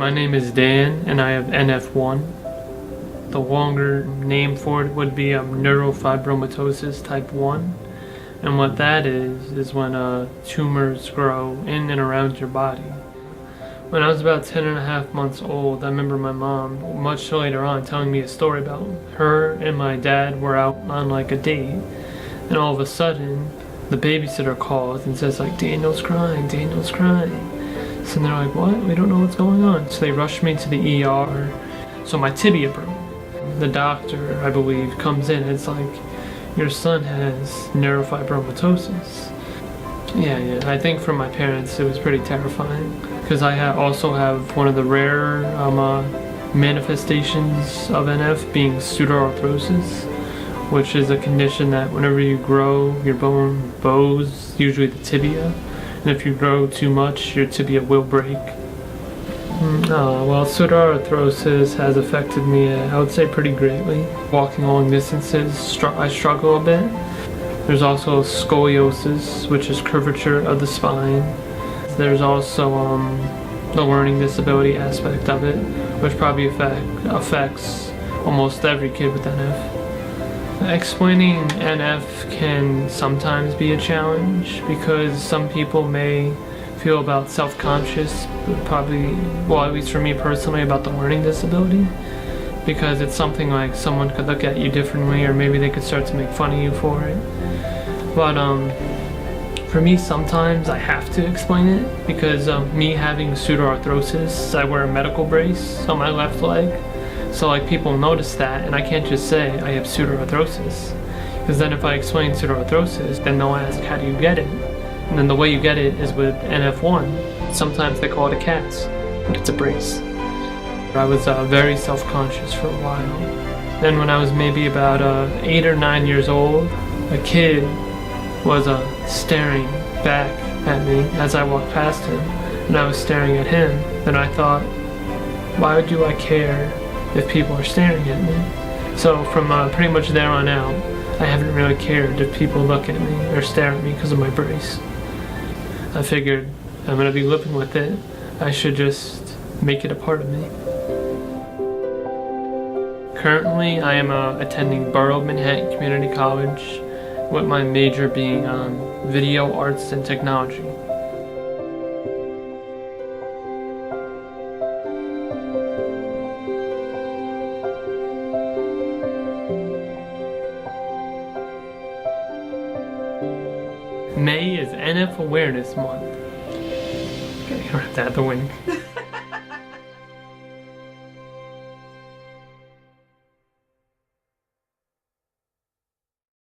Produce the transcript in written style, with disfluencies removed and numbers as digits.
My name is Dan and I have NF1. The longer name for it would be Neurofibromatosis type 1. And what that is when tumors grow in and around your body. When I was about 10 and a half months old, I remember my mom, much later on, telling me a story about her and my dad were out on like a date. And all of a sudden, the babysitter calls and says like, Daniel's crying, Daniel's crying. So they're like, what? We don't know what's going on. So they rushed me to the ER. So my tibia broke. The doctor, I believe, comes in and it's like, your son has neurofibromatosis. Yeah. I think for my parents it was pretty terrifying because I also have one of the rare manifestations of NF being pseudoarthrosis, which is a condition that whenever you grow, your bone bows, usually the tibia, and if you grow too much, your tibia will break. Well, pseudoarthrosis has affected me, I would say, pretty greatly. Walking long distances, I struggle a bit. There's also scoliosis, which is curvature of the spine. There's also the learning disability aspect of it, which probably affects almost every kid with NF. Explaining NF can sometimes be a challenge because some people may feel about self-conscious, but probably, well, at least for me personally, about the learning disability, because it's something like someone could look at you differently or maybe they could start to make fun of you for it. But for me, sometimes I have to explain it because me having pseudoarthrosis, I wear a medical brace on my left leg. So like people notice that, and I can't just say I have pseudoarthrosis, because then if I explain pseudoarthrosis, then they'll ask, how do you get it? And then the way you get it is with NF1. Sometimes they call it a cast, but it's a brace. I was very self-conscious for a while. Then when I was maybe about 8 or 9 years old, a kid was staring back at me as I walked past him, and I was staring at him. Then I thought, why do I care if people are staring at me? So from pretty much there on out, I haven't really cared if people look at me or stare at me because of my brace. I figured I'm going to be living with it. I should just make it a part of me. Currently, I am attending Borough of Manhattan Community College, with my major being video arts and technology. May is NF Awareness Month. Okay, I have to have the wink.